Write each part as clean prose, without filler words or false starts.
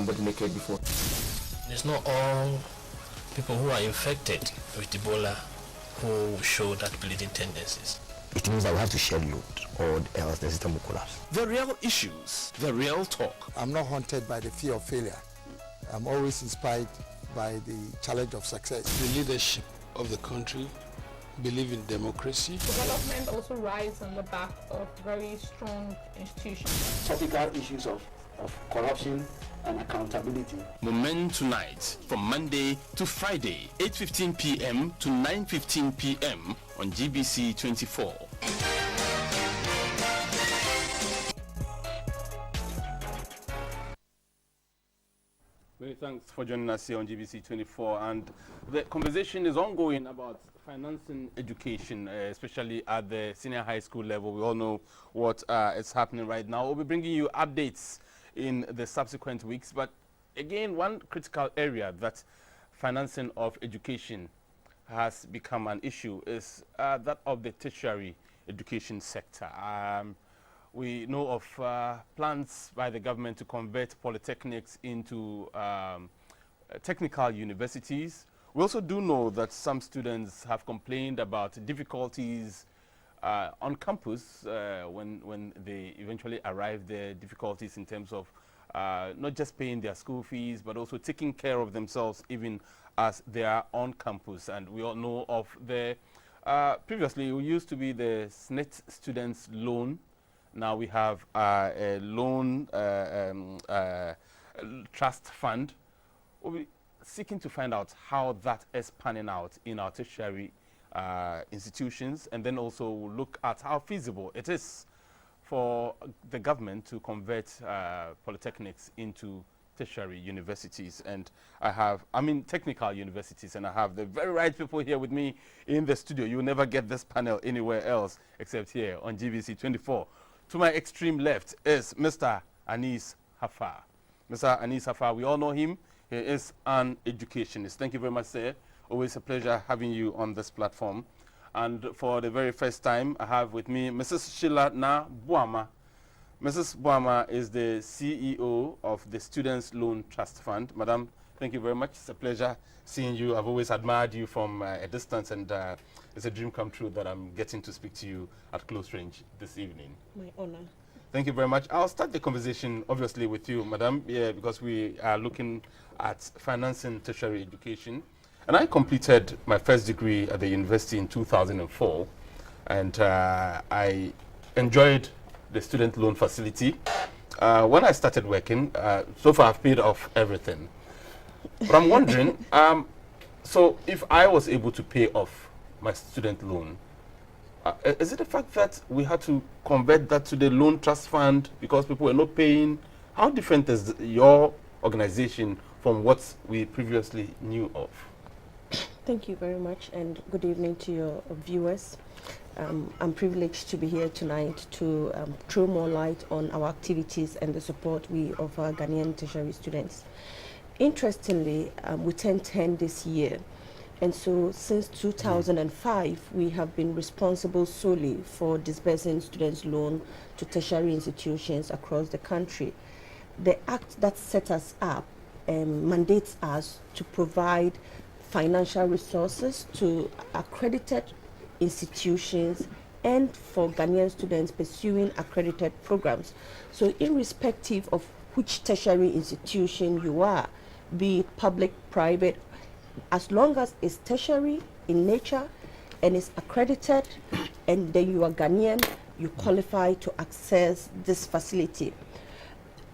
somebody naked before. It's not all people who are infected with Ebola who show that bleeding tendencies. It means that we have to share load or else the system will collapse. The real issues, the real talk. I'm not haunted by the fear of failure. I'm always inspired by the challenge of success. The leadership of the country believe in democracy. Development also rides on the back of very strong institutions. Topical issues of corruption and accountability. Moomen tonight from Monday to Friday, 8:15 p.m. to 9:15 p.m. on GBC24. Many thanks for joining us here on GBC24, and the conversation is ongoing about financing education, especially at the senior high school level. We all know what is happening right now. We'll be bringing you updates in the subsequent weeks, but again, one critical area that financing of education has become an issue is that of the tertiary education sector. We know of plans by the government to convert polytechnics into technical universities. We also do know that some students have complained about difficulties on campus when they eventually arrive there, difficulties in terms of not just paying their school fees, but also taking care of themselves even as they are on campus. And we all know of the, previously it used to be the SNET Students Loan. Now we have a loan trust fund. We'll be seeking to find out how that is panning out in our tertiary institutions, and then also we'll look at how feasible it is for the government to convert polytechnics into tertiary universities. And I mean technical universities, and I have the very right people here with me in the studio. You'll never get this panel anywhere else except here on GBC24. To my extreme left is Mr. Anis Hafar. Mr. Anis Hafar, we all know him. He is an educationist. Thank you very much, sir. Always a pleasure having you on this platform. And for the very first time, I have with me Mrs. Sheila Na Buama. Mrs. Buama is the CEO of the Students Loan Trust Fund. Madam, thank you very much. It's a pleasure seeing you. I've always admired you from a distance, and it's a dream come true that I'm getting to speak to you at close range this evening. My honor. Thank you very much. I'll start the conversation, obviously, with you, Madam, because we are looking at financing tertiary education. And I completed my first degree at the university in 2004, and I enjoyed the student loan facility. When I started working, so far I've paid off everything. But I'm wondering, so if I was able to pay off my student loan, is it the fact that we had to convert that to the loan trust fund because people were not paying? How different is your organization from what we previously knew of? Thank you very much, and good evening to your viewers. I'm privileged to be here tonight to throw more light on our activities and the support we offer Ghanaian tertiary students. Interestingly, we turned 10 this year, and so since 2005 we have been responsible solely for disbursing students' loan to tertiary institutions across the country. The act that set us up mandates us to provide financial resources to accredited institutions and for Ghanaian students pursuing accredited programs. So irrespective of which tertiary institution you are, be it public, private, as long as it's tertiary in nature and is accredited and then you are Ghanaian, you qualify to access this facility.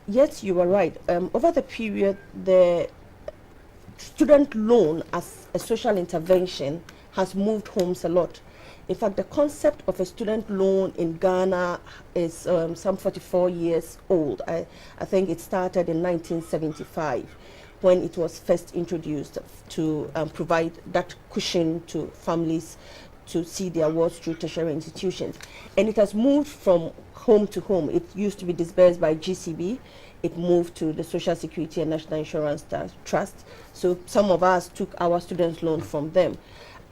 Yes, you are right. Over the period, the student loan as a social intervention has moved homes a lot. In fact, the concept of a student loan in Ghana is some 44 years old. I think it started in 1975 when it was first introduced to provide that cushion to families to see their wards through tertiary institutions. And it has moved from home to home. It used to be disbursed by GCB. It moved to the Social Security and National Insurance Trust. So some of us took our students' loan from them.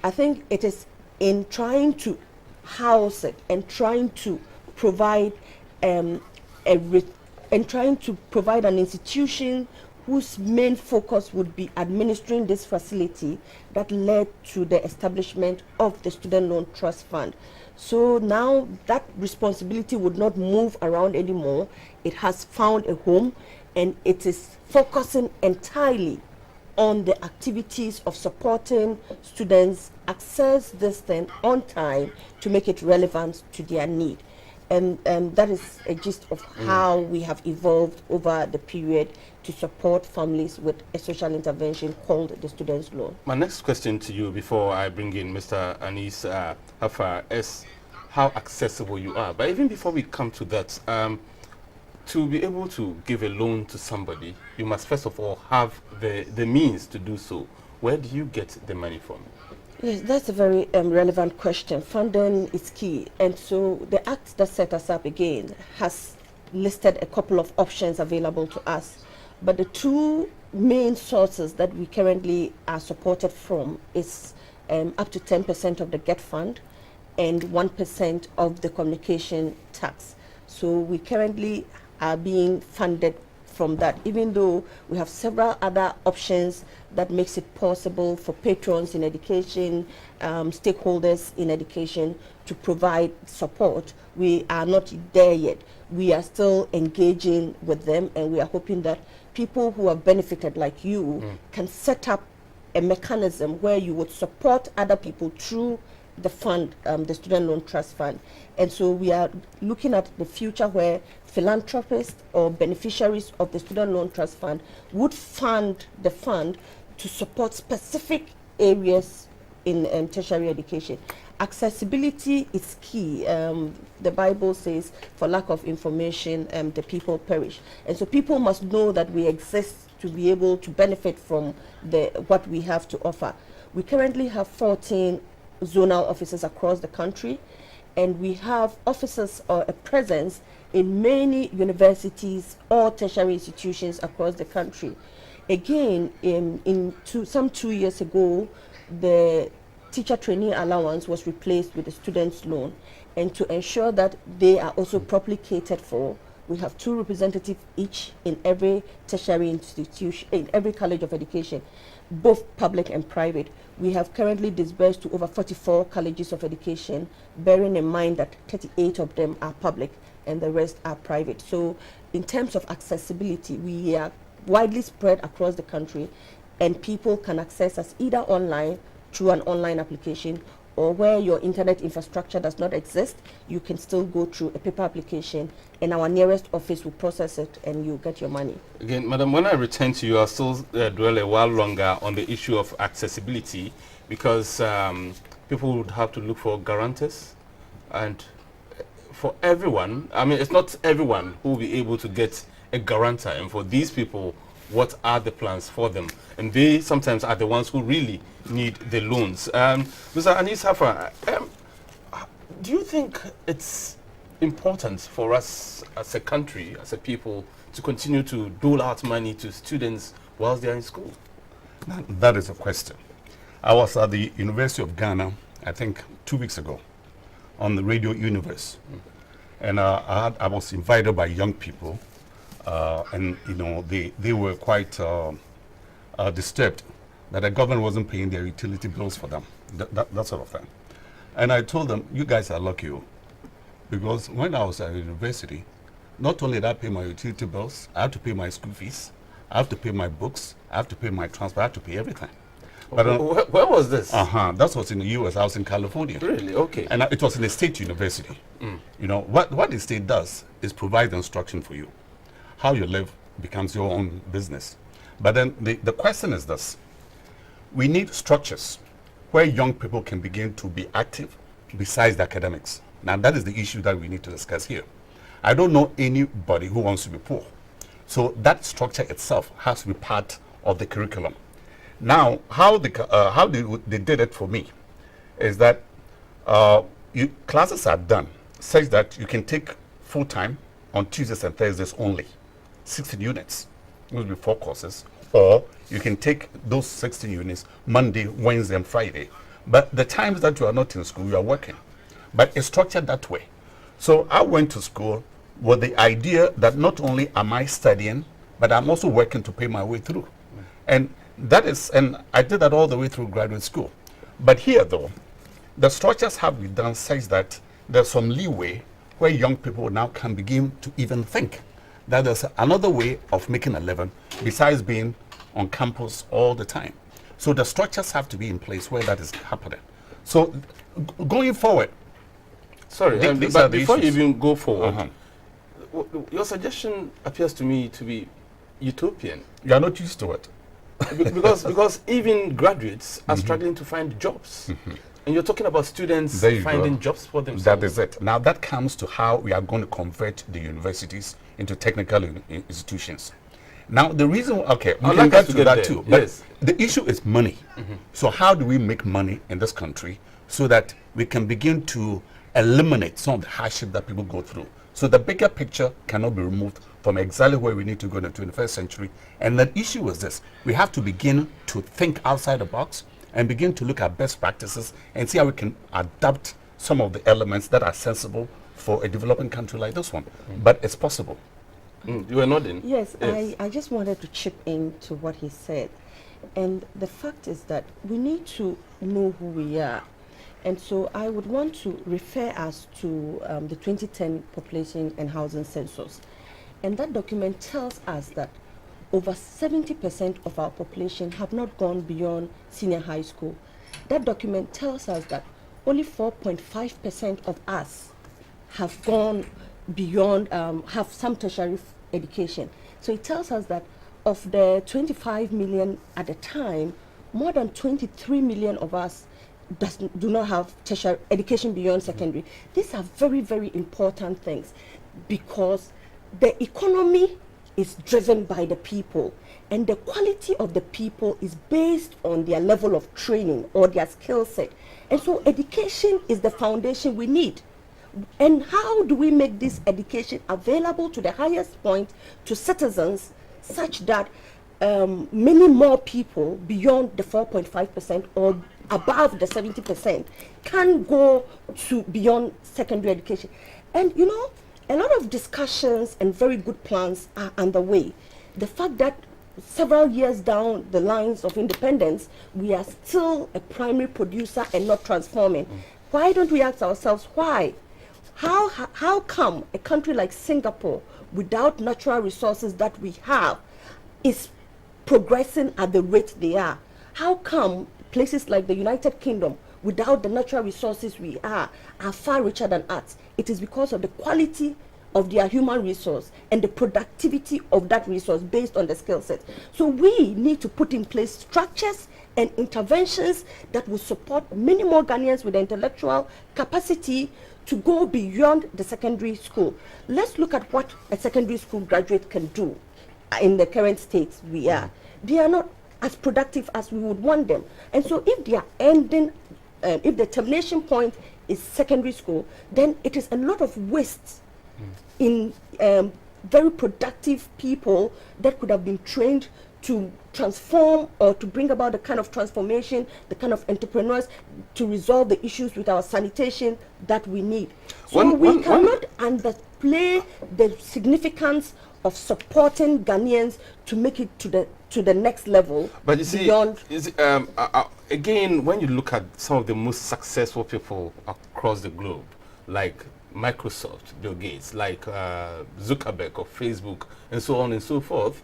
I think it is in trying to house it and trying to provide an institution whose main focus would be administering this facility that led to the establishment of the Student Loan Trust Fund. So now that responsibility would not move around anymore. It has found a home, and it is focusing entirely on the activities of supporting students access this thing on time to make it relevant to their need. And that is a gist of how we have evolved over the period to support families with a social intervention called the Students' Loan. My next question to you before I bring in Mr. Anis Hafa is how accessible you are. But even before we come to that, to be able to give a loan to somebody, you must first of all have the means to do so. Where do you get the money from? Yes, that's a very relevant question. Funding is key. And so the act that set us up again has listed a couple of options available to us. But the two main sources that we currently are supported from is up to 10% of the GET fund and 1% of the communication tax. So we currently are being funded from that, even though we have several other options that makes it possible for patrons in education, stakeholders in education to provide support. We are not there yet. We are still engaging with them, and we are hoping that people who have benefited like you can set up a mechanism where you would support other people through the fund, the Student Loan Trust Fund. And so we are looking at the future where philanthropists or beneficiaries of the Student Loan Trust Fund would fund the fund to support specific areas in tertiary education. Accessibility is key. The Bible says, for lack of information, the people perish. And so people must know that we exist to be able to benefit from what we have to offer. We currently have 14 zonal offices across the country, and we have offices or a presence in many universities or tertiary institutions across the country. Again, some 2 years ago, the teacher trainee allowance was replaced with the student's loan, and to ensure that they are also properly catered for, we have 2 representatives each in every tertiary institution, in every college of education, both public and private. We have currently disbursed to over 44 colleges of education, bearing in mind that 38 of them are public and the rest are private. So in terms of accessibility, we are widely spread across the country, and people can access us either online through an online application, or where your internet infrastructure does not exist, you can still go through a paper application, and our nearest office will process it and you get your money. Again, Madam, when I return to you, I'll still dwell a while longer on the issue of accessibility, because people would have to look for guarantors, and for everyone, I mean, it's not everyone who will be able to get a guarantor, and for these people, what are the plans for them? And they sometimes are the ones who really need the loans. Mr. Anis Hafa, do you think it's important for us as a country, as a people, to continue to dole out money to students whilst they are in school? That is a question. I was at the University of Ghana, I think 2 weeks ago, on the Radio Universe. And I was invited by young people, and you know, they were quite disturbed that the government wasn't paying their utility bills for them, that sort of thing. And I told them, you guys are lucky, because when I was at university, not only did I pay my utility bills, I have to pay my school fees, I have to pay my books, I have to pay my transport, I have to pay everything. But where was this? That was in the US. I was in California. Really? Okay. And it was in a state university. You know, what the state does is provide instruction for you. How you live becomes your own business. But then the question is this. We need structures where young people can begin to be active besides the academics. Now, that is the issue that we need to discuss here. I don't know anybody who wants to be poor. So that structure itself has to be part of the curriculum. Now, how they did it for me is that classes are done such that you can take full time on Tuesdays and Thursdays only, 16 units, it will be 4 courses, or you can take those 16 units Monday, Wednesday, and Friday. But the times that you are not in school, you are working. But it's structured that way. So I went to school with the idea that not only am I studying, but I'm also working to pay my way through. And I did that all the way through graduate school. But here, though, the structures have been done such that there's some leeway where young people now can begin to even think that there's another way of making a living besides being on campus all the time. So the structures have to be in place where that is happening. So going forward, sorry, but before you even go forward, your suggestion appears to me to be utopian. You are not used to it. because even graduates are struggling to find jobs. And you're talking about students finding jobs for themselves. That is it. Now that comes to how we are going to convert the universities into technical institutions. Now the reason, okay, we can get to that too. But the issue is money. So how do we make money in this country so that we can begin to eliminate some of the hardship that people go through? So the bigger picture cannot be removed from exactly where we need to go in the 21st century. And the issue is this: we have to begin to think outside the box and begin to look at best practices and see how we can adapt some of the elements that are sensible for a developing country like this one. But it's possible. You were nodding. Yes, I just wanted to chip in to what he said. And the fact is that we need to know who we are. And so I would want to refer us to the 2010 Population and Housing Census. And that document tells us that over 70% of our population have not gone beyond senior high school. That document tells us that only 4.5% of us have gone beyond, have some tertiary education. So it tells us that of the 25 million at the time, more than 23 million of us do not have tertiary education beyond secondary. These are very, very important things because the economy is driven by the people, and the quality of the people is based on their level of training or their skill set. And so education is the foundation we need. And how do we make this education available to the highest point to citizens such that many more people beyond the 4.5% or above the 70% can go to beyond secondary education? And you know, a lot of discussions and very good plans are underway. The fact that several years down the lines of independence, we are still a primary producer and not transforming. Why don't we ask ourselves why? How come a country like Singapore, without natural resources that we have, is progressing at the rate they are? How come places like the United Kingdom, without the natural resources we are far richer than us? It is because of the quality of their human resource and the productivity of that resource based on the skill set. So we need to put in place structures and interventions that will support many more Ghanaians with the intellectual capacity to go beyond the secondary school. Let's look at what a secondary school graduate can do in the current state we are. They are not as productive as we would want them. And so if they are ending, if the termination point is secondary school, then it is a lot of waste in very productive people that could have been trained to transform or to bring about the kind of transformation, the kind of entrepreneurs to resolve the issues with our sanitation that we need. So we cannot underplay the significance of supporting Ghanaians to make it to the next level. But you see, again, when you look at some of the most successful people across the globe, like Microsoft, Bill Gates, like Zuckerberg of Facebook, and so on and so forth,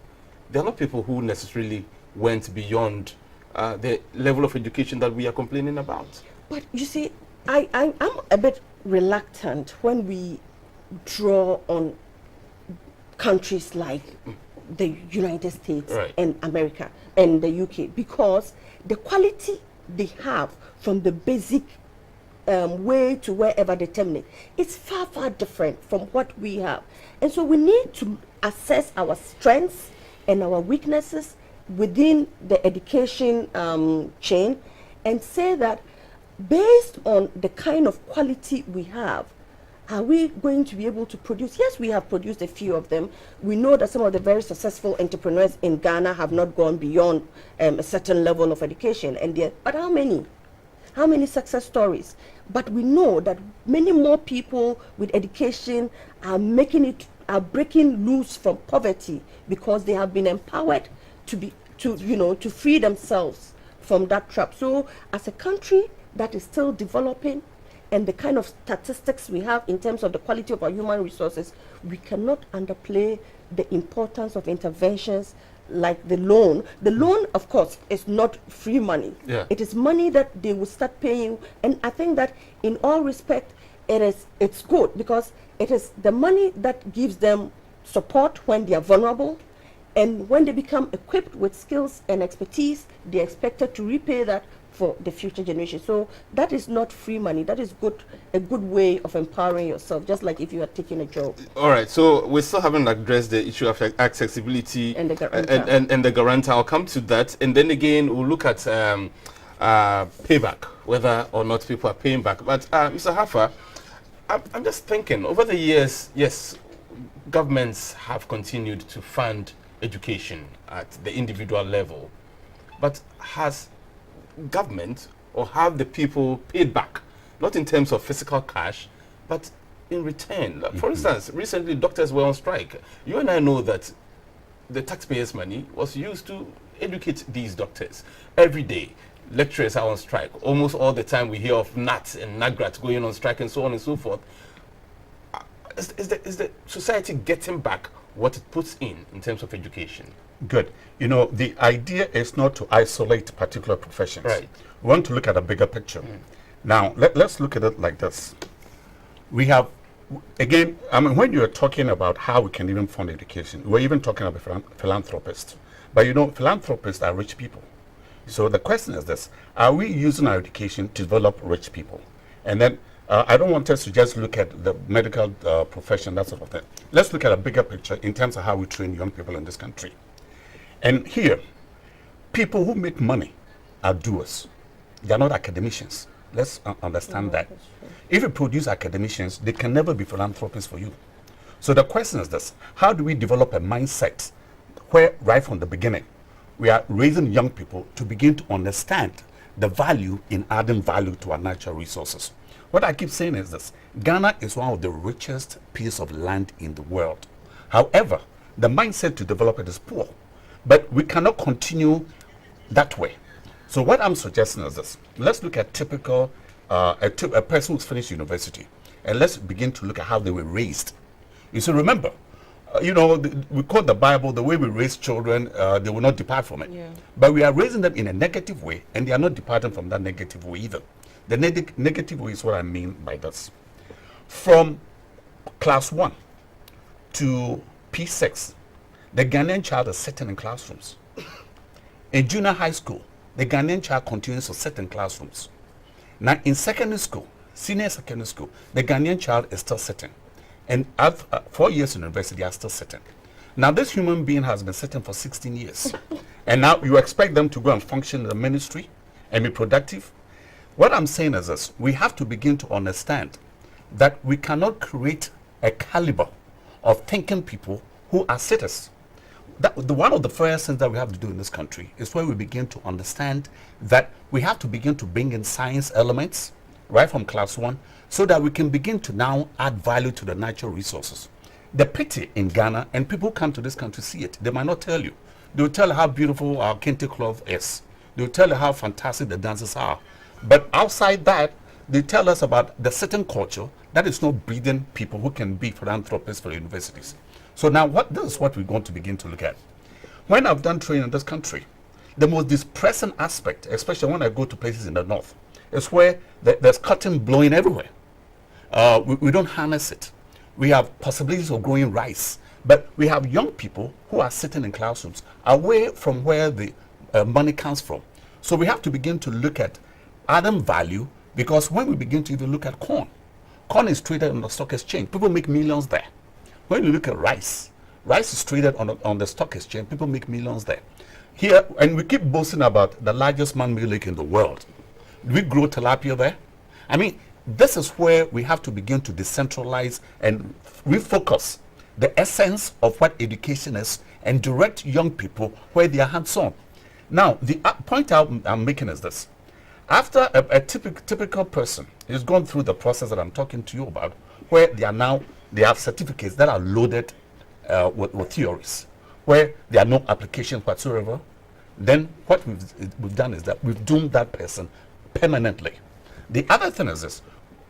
they're not people who necessarily went beyond the level of education that we are complaining about. But you see, I'm a bit reluctant when we draw on countries like the United States and America and the UK, because the quality they have from the basic way to wherever they terminate, it's far, far different from what we have. And so we need to assess our strengths and our weaknesses within the education chain and say that based on the kind of quality we have, are we going to be able to produce? Yes, we have produced a few of them. We know that some of the very successful entrepreneurs in Ghana have not gone beyond a certain level of education. But how many? How many success stories? But we know that many more people with education are making it are breaking loose from poverty because they have been empowered to free themselves from that trap. So as a country that is still developing, and the kind of statistics we have in terms of the quality of our human resources, we cannot underplay the importance of interventions like the loan. The loan, of course, is not free money. Yeah. It is money that they will start paying, and I think that in all respect, it's good because it is the money that gives them support when they are vulnerable, and when they become equipped with skills and expertise, they're expected to repay that for the future generation. So that is not free money. That is a good way of empowering yourself, just like if you are taking a job. All right, so we still haven't addressed the issue of accessibility And the guarantor. and the guarantor. I'll come to that, and then again we'll look at payback, whether or not people are paying back. But Mr. Hafa, I'm just thinking, over the years, yes, governments have continued to fund education at the individual level, but has government or have the people paid back, not in terms of physical cash, but in return? For instance, recently doctors were on strike. You and I know that the taxpayers' money was used to educate these doctors. Every day, lecturers are on strike. Almost all the time we hear of NAT and NAGRAT going on strike and so on and so forth. Is the society getting back what it puts in terms of education? Good. You know, the idea is not to isolate particular professions. Right. We want to look at a bigger picture. Now, let's look at it like this. We have, again, I mean, when you're talking about how we can even fund education, we're even talking about philanthropists. But you know, philanthropists are rich people. So the question is this: are we using our education to develop rich people? And then I don't want us to just look at the medical profession, that sort of thing. Let's look at a bigger picture in terms of how we train young people in this country. And here, people who make money are doers. They're not academicians. Let's understand that. If you produce academicians, they can never be philanthropists for you. So the question is this: how do we develop a mindset where right from the beginning we are raising young people to begin to understand the value in adding value to our natural resources? What I keep saying is this: Ghana is one of the richest pieces of land in the world. However, the mindset to develop it is poor. But we cannot continue that way. So what I'm suggesting is this: let's look at typical a person who's finished university, and let's begin to look at how they were raised. You see, remember, we quote the Bible: the way we raise children, they will not depart from it. Yeah. But we are raising them in a negative way, and they are not departing from that negative way either. The negative way is what I mean by this. From class 1 to P6, the Ghanaian child is sitting in classrooms. In junior high school, the Ghanaian child continues to sit in classrooms. Now, in secondary school, senior secondary school, the Ghanaian child is still sitting. And at 4 years in university, they are still sitting. Now, this human being has been sitting for 16 years. And now you expect them to go and function in the ministry and be productive? What I'm saying is this: we have to begin to understand that we cannot create a caliber of thinking people who are sitters. One of the first things that we have to do in this country is where we begin to understand that we have to begin to bring in science elements right from class 1 so that we can begin to now add value to the natural resources. The pity in Ghana, and people come to this country see it, they might not tell you. They will tell you how beautiful our kente cloth is. They will tell you how fantastic the dances are. But outside that, they tell us about the certain culture that is not breeding people who can be philanthropists for universities. So now this is what we're going to begin to look at. When I've done training in this country, the most distressing aspect, especially when I go to places in the north, is where there's cotton blowing everywhere. We don't harness it. We have possibilities of growing rice, but we have young people who are sitting in classrooms away from where the money comes from. So we have to begin to look at adding value, because when we begin to even look at corn is traded on the stock exchange. People make millions there. When you look at rice is traded on the stock exchange. People make millions there. Here, and we keep boasting about the largest man-made lake in the world. Do we grow tilapia there? I mean, this is where we have to begin to decentralize and refocus the essence of what education is and direct young people where they are hands-on. Now, the point I'm making is this. After a typical person is gone through the process that I'm talking to you about, where they are now they have certificates that are loaded with theories, where there are no applications whatsoever. Then what we've done is that we've doomed that person permanently. The other thing is this: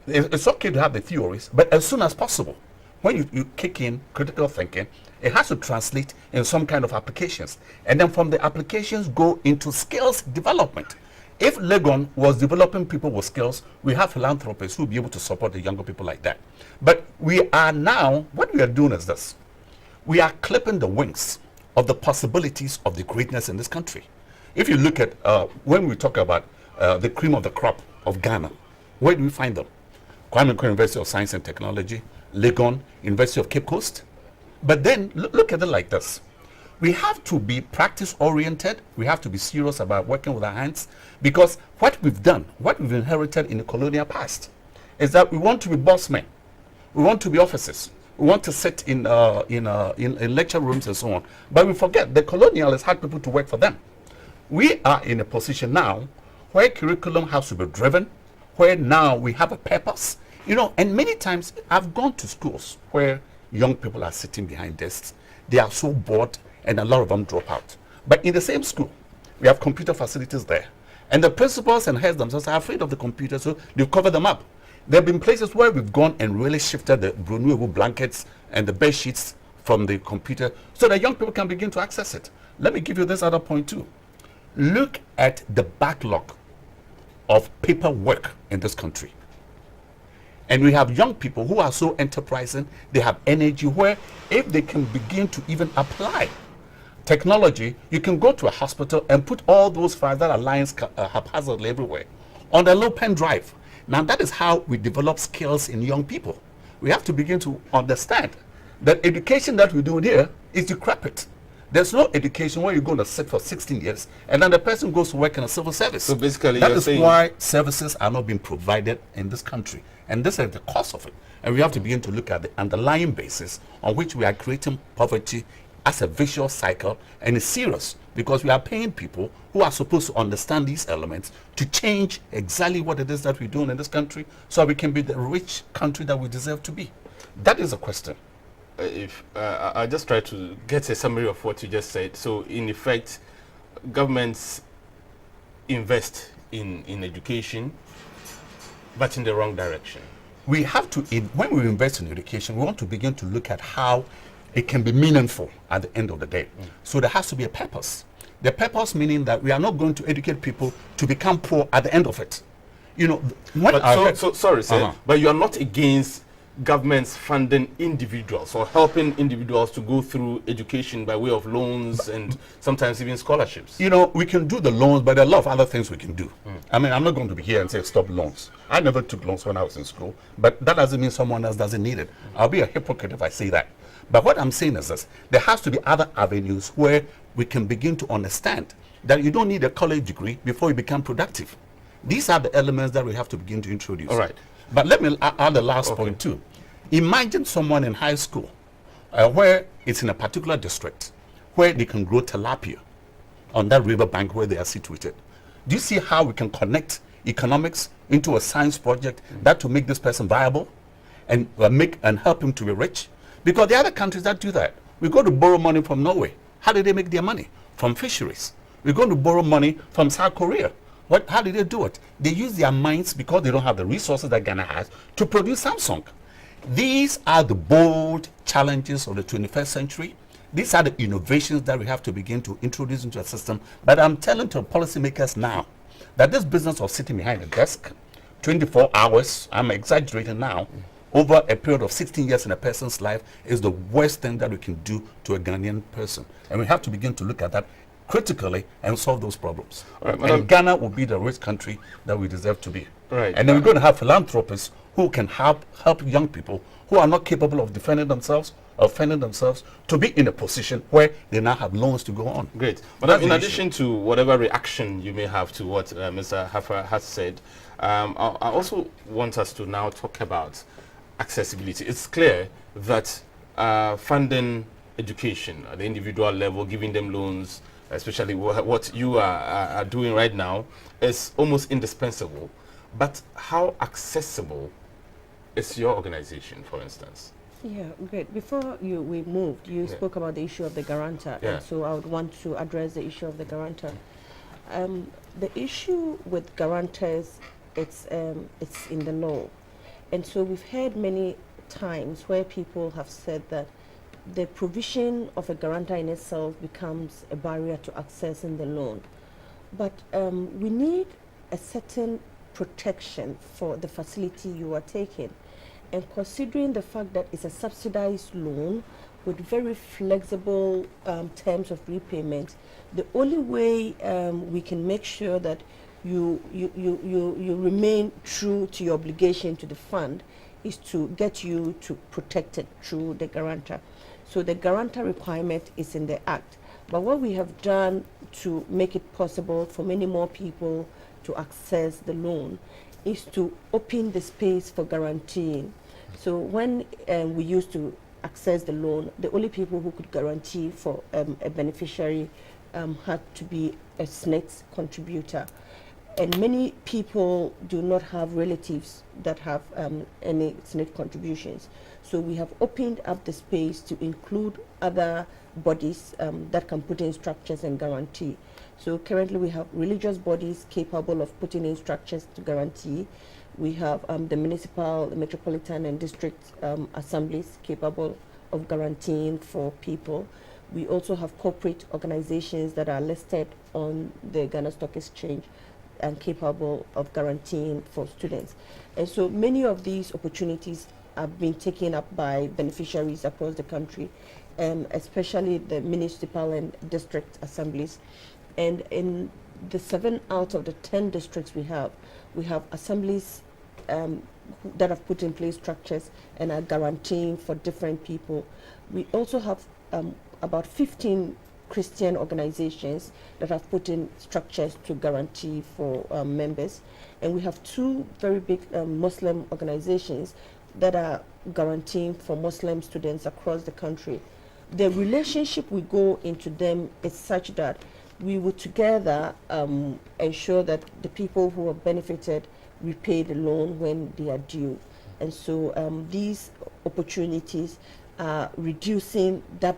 it's okay to have the theories, but as soon as possible, when you kick in critical thinking, it has to translate in some kind of applications. And then from the applications go into skills development. If Legon was developing people with skills, we have philanthropists who will be able to support the younger people like that. But we are now, what we are doing is this: we are clipping the wings of the possibilities of the greatness in this country. If you look at, when we talk about the cream of the crop of Ghana, where do we find them? Kwame Nkrumah University of Science and Technology, Legon, University of Cape Coast. But then look at it like this: we have to be practice oriented. We have to be serious about working with our hands, because what we've done, what we've inherited in the colonial past, is that we want to be boss men, we want to be officers, we want to sit in lecture rooms and so on. But we forget the colonialists had people to work for them. We are in a position now where curriculum has to be driven, where now we have a purpose. And many times I've gone to schools where young people are sitting behind desks. They are so bored, and a lot of them drop out. But in the same school, we have computer facilities there. And the principals and heads themselves are afraid of the computers, so they've covered them up. There have been places where we've gone and really shifted the renewable blankets and the bed sheets from the computer so that young people can begin to access it. Let me give you this other point too. Look at the backlog of paperwork in this country. And we have young people who are so enterprising, they have energy, where if they can begin to even apply technology, you can go to a hospital and put all those files that are lying haphazardly everywhere on a low pen drive. Now that is how we develop skills in young people. We have to begin to understand that education that we do here is decrepit. There's no education where you're going to sit for 16 years and then the person goes to work in a civil service. So basically that is why services are not being provided in this country. And this is the cause of it. And we have to begin to look at the underlying basis on which we are creating poverty as a vicious cycle, and it's serious because we are paying people who are supposed to understand these elements to change exactly what it is that we're doing in this country so we can be the rich country that we deserve to be. That is a question. I just try to get a summary of what you just said. So in effect, governments invest in education, but in the wrong direction. We have to, when we invest in education, we want to begin to look at how it can be meaningful at the end of the day. So there has to be a purpose. The purpose meaning that we are not going to educate people to become poor at the end of it. Sorry, sir, but you are not against governments funding individuals or helping individuals to go through education by way of loans and sometimes even scholarships. We can do the loans, but there are a lot of other things we can do. I mean, I'm not going to be here and say stop loans. I never took loans when I was in school, but that doesn't mean someone else doesn't need it. I'll be a hypocrite if I say that. But what I'm saying is this: there has to be other avenues where we can begin to understand that you don't need a college degree before you become productive. These are the elements that we have to begin to introduce. All right. But let me add the last point too. Imagine someone in high school where it's in a particular district where they can grow tilapia on that river bank where they are situated. Do you see how we can connect economics into a science project that will make this person viable and help him to be rich? Because the other countries that do that, we go to borrow money from Norway. How do they make their money? From fisheries. We're going to borrow money from South Korea. How do they do it? They use their minds, because they don't have the resources that Ghana has, to produce Samsung. These are the bold challenges of the 21st century. These are the innovations that we have to begin to introduce into a system. But I'm telling to policymakers now that this business of sitting behind a desk 24 hours, I'm exaggerating now, over a period of 16 years in a person's life is the worst thing that we can do to a Ghanaian person. And we have to begin to look at that critically and solve those problems. Right, and Ghana will be the rich country that we deserve to be. Right. And then we're going to have philanthropists who can help young people who are not capable of defending themselves or fending themselves to be in a position where they now have loans to go on. Great. But in addition to whatever reaction you may have to what Mr. Hafa has said, I also want us to now talk about accessibility. It's clear that funding education at the individual level, giving them loans, especially what you are doing right now, is almost indispensable. But how accessible is your organization, for instance? Yeah, great. Before we moved, you Yeah. spoke about the issue of the guarantor, Yeah. and so I would want to address the issue of the guarantor. The issue with guarantors, it's in the law, and so we've heard many times where people have said that the provision of a guarantor in itself becomes a barrier to accessing the loan. But we need a certain protection for the facility you are taking. And considering the fact that it's a subsidized loan with very flexible terms of repayment, the only way we can make sure that you remain true to your obligation to the fund is to get you to protect it through the guarantor. So the guarantor requirement is in the Act. But what we have done to make it possible for many more people to access the loan is to open the space for guaranteeing. So when we used to access the loan, the only people who could guarantee for a beneficiary had to be a SNIT contributor. And many people do not have relatives that have any SNIT contributions. So we have opened up the space to include other bodies that can put in structures and guarantee. So currently we have religious bodies capable of putting in structures to guarantee. We have the municipal, the metropolitan and district assemblies capable of guaranteeing for people. We also have corporate organizations that are listed on the Ghana Stock Exchange and capable of guaranteeing for students. And so many of these opportunities have been taken up by beneficiaries across the country, especially the municipal and district assemblies. And in the 7 out of the 10 districts we have assemblies that have put in place structures and are guaranteeing for different people. We also have about 15 Christian organizations that have put in structures to guarantee for members. And we have 2 very big Muslim organizations that are guaranteeing for Muslim students across the country. The relationship we go into them is such that we would together ensure that the people who have benefited repay the loan when they are due. And so these opportunities are reducing that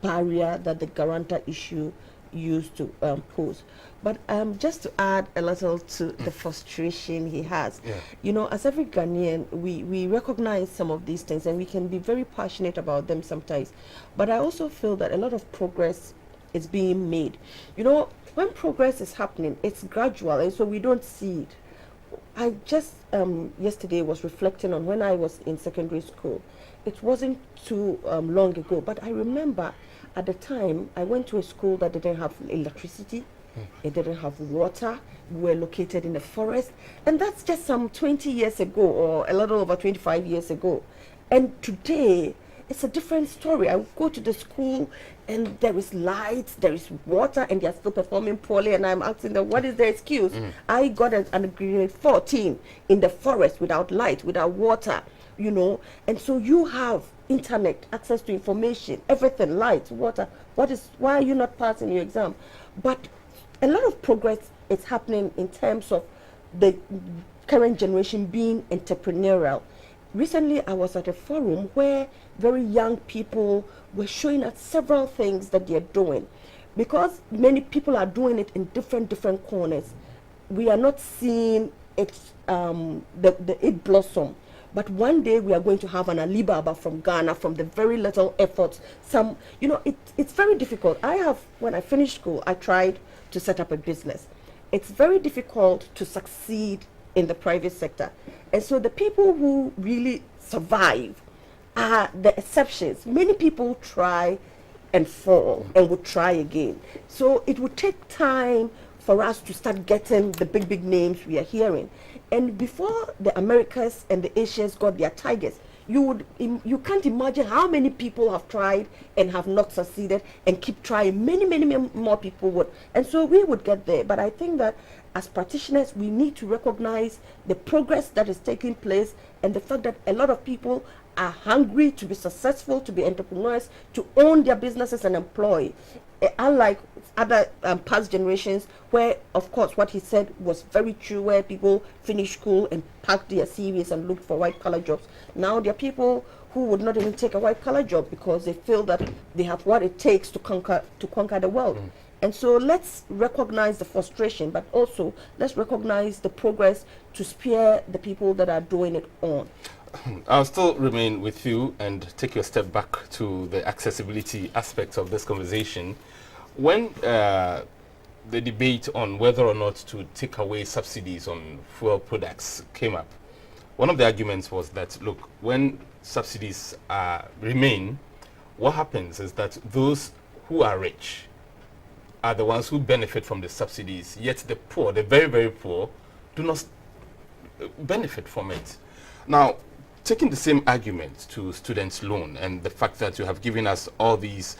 barrier that the guarantor issue used to pose. But just to add a little to the frustration he has, you know, as every Ghanaian, we recognize some of these things and we can be very passionate about them sometimes. But I also feel that a lot of progress is being made. You know, when progress is happening, it's gradual, and so we don't see it. I just yesterday was reflecting on when I was in secondary school. It wasn't too long ago, but I remember at the time I went to a school that didn't have electricity, it didn't have water, we were located in the forest, and that's just some 20 years ago or a little over 25 years ago. And today, it's a different story. I go to the school and there is lights, there is water, and they are still performing poorly, and I'm asking them, what is their excuse? I got an grade 14 in the forest without light, without water, you know, and so you have internet, access to information, everything, light, water. Why are you not passing your exam? But a lot of progress is happening in terms of the current generation being entrepreneurial. Recently, I was at a forum where very young people were showing us several things that they're doing. Because many people are doing it in different corners, we are not seeing it, it blossom. But one day we are going to have an Alibaba from Ghana from the very little efforts. Some, you know, it's very difficult. When I finished school, I tried to set up a business. It's very difficult to succeed in the private sector. And so the people who really survive are the exceptions. Many people try and fall and would try again. So it would take time for us to start getting the big names we are hearing. And before the Americas and the Asians got their tigers, you can't imagine how many people have tried and have not succeeded and keep trying. Many more people would. And so we would get there. But I think that as practitioners, we need to recognize the progress that is taking place and the fact that a lot of people are hungry to be successful, to be entrepreneurs, to own their businesses and employ. Unlike other past generations, where, of course, what he said was very true, where people finish school and pack their CVs and look for white-collar jobs. Now there are people who would not even take a white-collar job because they feel that they have what it takes to conquer the world. And so let's recognize the frustration, but also let's recognize the progress to spare the people that are doing it on. I'll still remain with you and take you a step back to the accessibility aspects of this conversation. When the debate on whether or not to take away subsidies on fuel products came up, one of the arguments was that, look, when subsidies remain, what happens is that those who are rich are the ones who benefit from the subsidies, yet the poor, the very, very poor, do not benefit from it. Now, taking the same argument to student loan and the fact that you have given us all these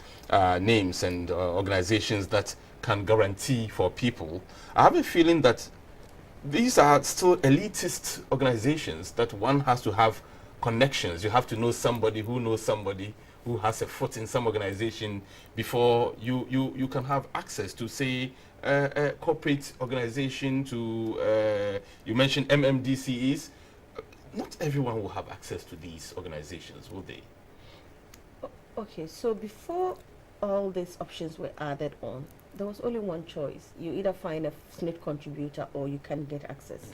names and organizations that can guarantee for people, I have a feeling that these are still elitist organizations that one has to have connections. You have to know somebody who knows somebody who has a foot in some organization before you can have access to, say, a corporate organization, to, you mentioned MMDCEs. Not everyone will have access to these organizations, will they? Okay, so before all these options were added on, there was only one choice. You either find a SNIT contributor or you can get access.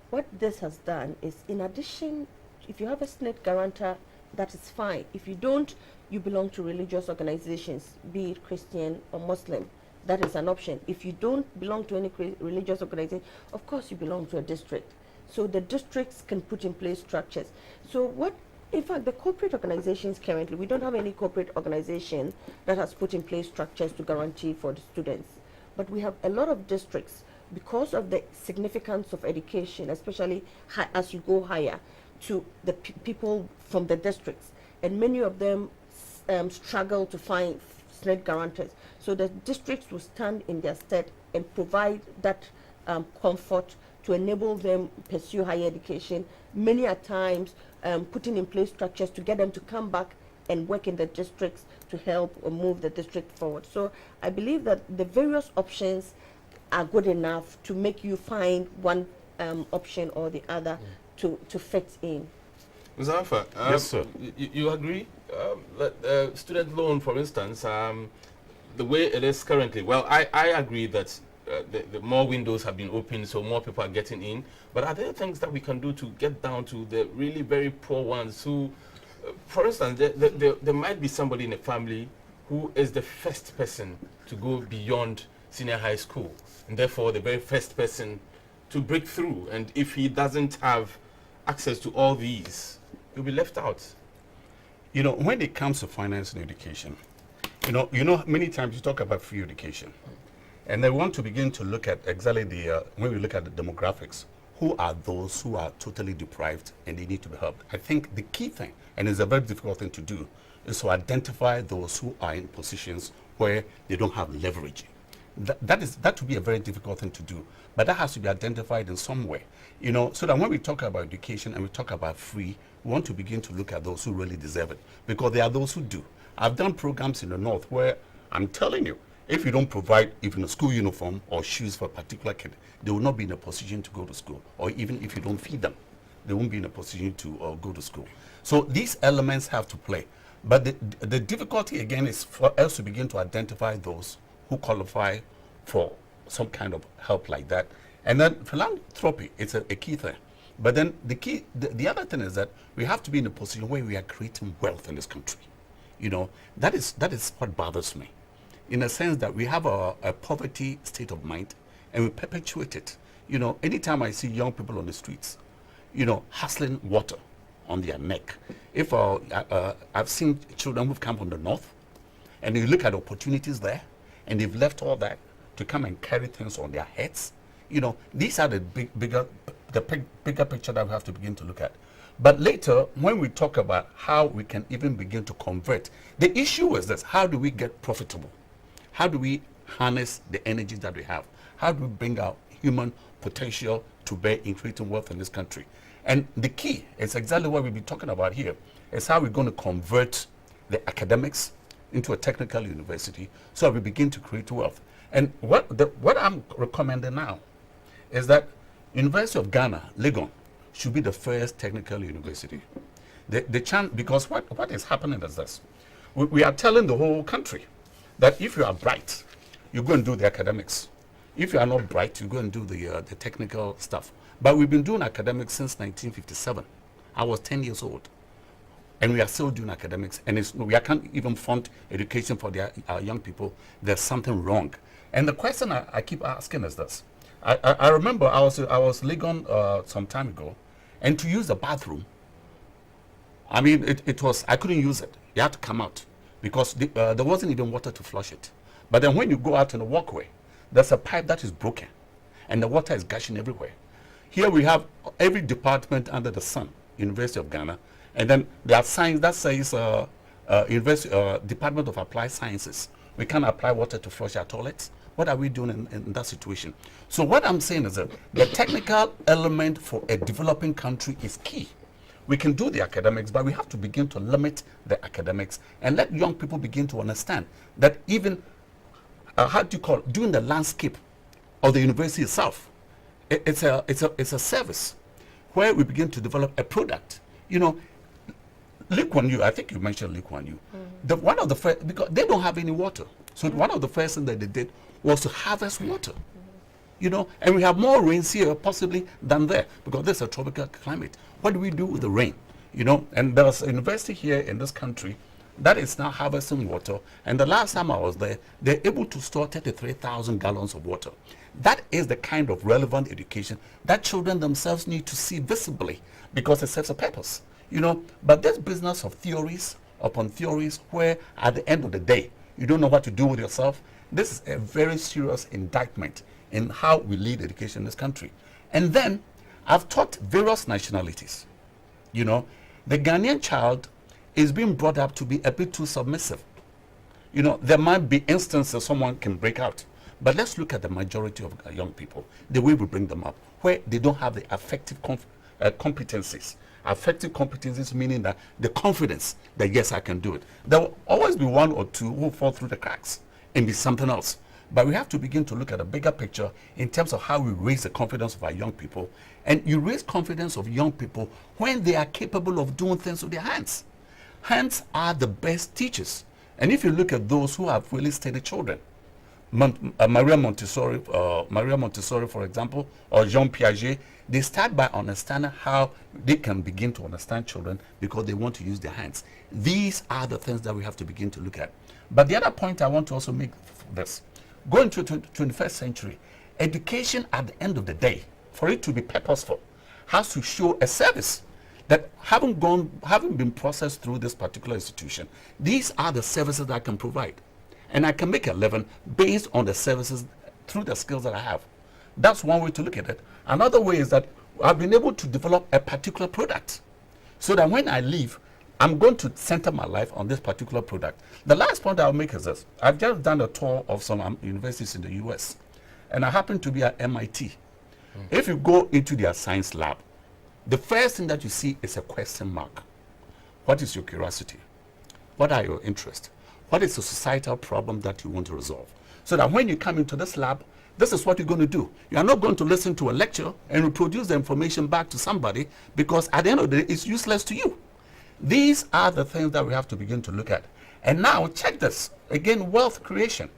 What this has done is, in addition, if you have a SNIT guarantor, that is fine. If you don't, you belong to religious organizations, be it Christian or Muslim. That is an option. If you don't belong to any religious organization, of course you belong to a district. So the districts can put in place structures. So what, in fact, the corporate organizations currently, we don't have any corporate organization that has put in place structures to guarantee for the students. But we have a lot of districts, because of the significance of education, especially as you go higher, to the people from the districts. And many of them struggle to find SNIT guarantors. So the districts will stand in their stead and provide that comfort to enable them pursue higher education, many a times putting in place structures to get them to come back and work in the districts to help or move the district forward. So I believe that the various options are good enough to make you find one option or the other to fit in. Ms. Alpha, yes, sir. You agree that student loan, for instance, the way it is currently, well, I agree that the more windows have been opened, so more people are getting in. But are there things that we can do to get down to the really very poor ones who, for instance, there might be somebody in a family who is the first person to go beyond senior high school, and therefore the very first person to break through. And if he doesn't have access to all these, he'll be left out. You know, when it comes to finance and education, you know, many times you talk about free education. And I want to begin to look at exactly when we look at the demographics, who are those who are totally deprived and they need to be helped? I think the key thing, and it's a very difficult thing to do, is to identify those who are in positions where they don't have leverage. That would be a very difficult thing to do, but that has to be identified in some way, you know, so that when we talk about education and we talk about free, we want to begin to look at those who really deserve it, because there are those who do. I've done programs in the north where I'm telling you, if you don't provide even a school uniform or shoes for a particular kid, they will not be in a position to go to school. Or even if you don't feed them, they won't be in a position to go to school. So these elements have to play. But the difficulty again is for us to begin to identify those who qualify for some kind of help like that. And then philanthropy, it's a key thing. But then the other thing is that we have to be in a position where we are creating wealth in this country. You know, that is what bothers me. In a sense that we have a poverty state of mind and we perpetuate it. You know, anytime I see young people on the streets, you know, hustling water on their neck. If I've seen children who've come from the north and you look at opportunities there and they've left all that to come and carry things on their heads, you know, these are the bigger picture that we have to begin to look at. But later, when we talk about how we can even begin to convert, the issue is this: how do we get profitable? How do we harness the energy that we have? How do we bring our human potential to bear in creating wealth in this country? And the key is exactly what we've been talking about here, is how we're going to convert the academics into a technical university so we begin to create wealth. And what I'm recommending now is that University of Ghana, Legon, should be the first technical university. Because what is happening is this. We are telling the whole country that if you are bright, you go and do the academics. If you are not bright, you go and do the technical stuff. But we've been doing academics since 1957. I was 10 years old. And we are still doing academics. And we can't even fund education for our young people. There's something wrong. And the question I keep asking is this. I remember I was Legon some time ago, and to use the bathroom, I mean, I couldn't use it. You had to come out because there wasn't even water to flush it. But then when you go out in the walkway, there's a pipe that is broken, and the water is gushing everywhere. Here we have every department under the sun, University of Ghana, and then there are signs that says Department of Applied Sciences. We can't apply water to flush our toilets. What are we doing in that situation? So what I'm saying is that the technical element for a developing country is key. We can do the academics, but we have to begin to limit the academics and let young people begin to understand that even, doing the landscape of the university itself, it's a service where we begin to develop a product. You know, Lee Kuan Yew, I think you mentioned Lee Kuan Yew. One of the first, because they don't have any water. So one of the first things that they did was to harvest water. You know, and we have more rains here possibly than there because there's a tropical climate. What do we do with the rain? You know, and there's a university here in this country that is now harvesting water. And the last time I was there, they're able to store 33,000 gallons of water. That is the kind of relevant education that children themselves need to see visibly because it serves a purpose. You know, but this business of theories upon theories where at the end of the day, you don't know what to do with yourself. This is a very serious indictment in how we lead education in this country. And then I've taught various nationalities. You know, the Ghanaian child is being brought up to be a bit too submissive. You know, there might be instances someone can break out. But let's look at the majority of young people, the way we bring them up, where they don't have the affective competencies. Affective competencies meaning that the confidence that yes, I can do it. There will always be one or two who fall through the cracks and be something else. But we have to begin to look at a bigger picture in terms of how we raise the confidence of our young people. And you raise confidence of young people when they are capable of doing things with their hands. Hands are the best teachers. And if you look at those who have really studied children, Maria Montessori, for example, or Jean Piaget, they start by understanding how they can begin to understand children because they want to use their hands. These are the things that we have to begin to look at. But the other point I want to also make this, going to the 21st century, education at the end of the day, for it to be purposeful, has to show a service that having been processed through this particular institution, these are the services that I can provide. And I can make a living based on the services through the skills that I have. That's one way to look at it. Another way is that I've been able to develop a particular product so that when I leave, I'm going to center my life on this particular product. The last point I'll make is this. I've just done a tour of some universities in the US, and I happen to be at MIT. If you go into their science lab, the first thing that you see is a question mark. What is your curiosity? What are your interests? What is the societal problem that you want to resolve? So that when you come into this lab, this is what you're going to do. You are not going to listen to a lecture and reproduce the information back to somebody because at the end of the day, it's useless to you. These are the things that we have to begin to look at. And now check this. Again, wealth creation.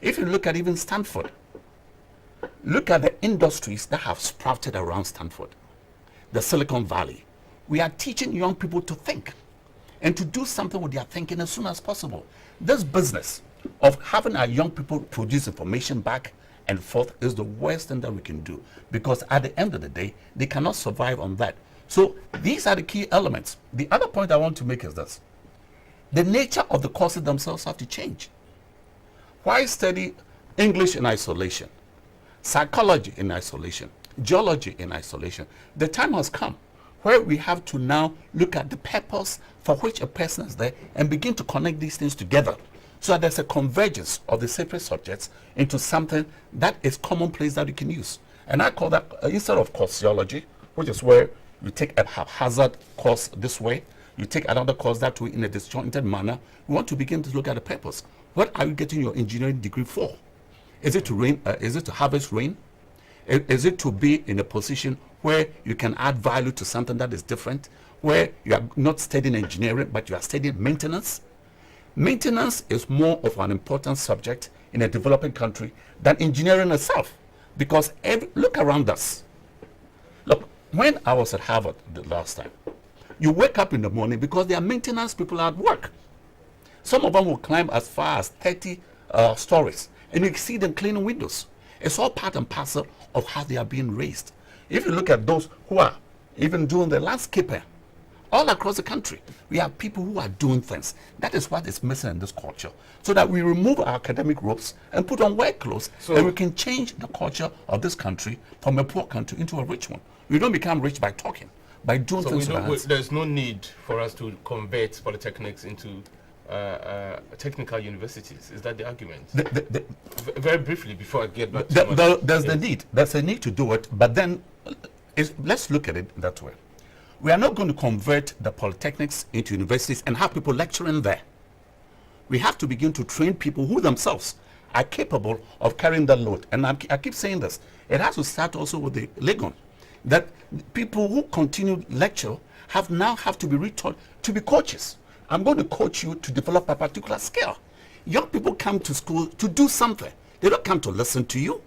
If you look at even Stanford, look at the industries that have sprouted around Stanford, the Silicon Valley. We are teaching young people to think and to do something with their thinking as soon as possible. This business of having our young people produce information back and forth is the worst thing that we can do because at the end of the day, they cannot survive on that. So these are the key elements. The other point I want to make is this. The nature of the courses themselves have to change. Why study English in isolation, psychology in isolation, geology in isolation? The time has come where we have to now look at the purpose for which a person is there and begin to connect these things together so that there's a convergence of the separate subjects into something that is commonplace that you can use. And I call that, instead of courseology, which is where You take a haphazard course this way, you take another course that way in a disjointed manner. We want to begin to look at the purpose. What are you getting your engineering degree for? Is it to rain? Is it to harvest rain? Is it to be in a position where you can add value to something that is different, where you are not studying engineering, but you are studying maintenance? Maintenance is more of an important subject in a developing country than engineering itself, because look around us. Look, when I was at Harvard the last time, you wake up in the morning because there are maintenance people at work. Some of them will climb as far as 30 stories, and you see them cleaning windows. It's all part and parcel of how they are being raised. If you look at those who are even doing the landscaping, all across the country, we have people who are doing things. That is what is missing in this culture. So that we remove our academic robes and put on work clothes, and we can change the culture of this country from a poor country into a rich one. We don't become rich by talking, by doing things. There's no need for us to convert polytechnics into technical universities. Is that the argument? Very briefly, before I get back to there's the need. There's a need to do it, but then let's look at it that way. We are not going to convert the polytechnics into universities and have people lecturing there. We have to begin to train people who themselves are capable of carrying that load. And I keep saying this. It has to start also with the Legon. That people who continue lecture have to be retaught to be coaches. I'm going to coach you to develop a particular skill. Young people come to school to do something. They don't come to listen to you.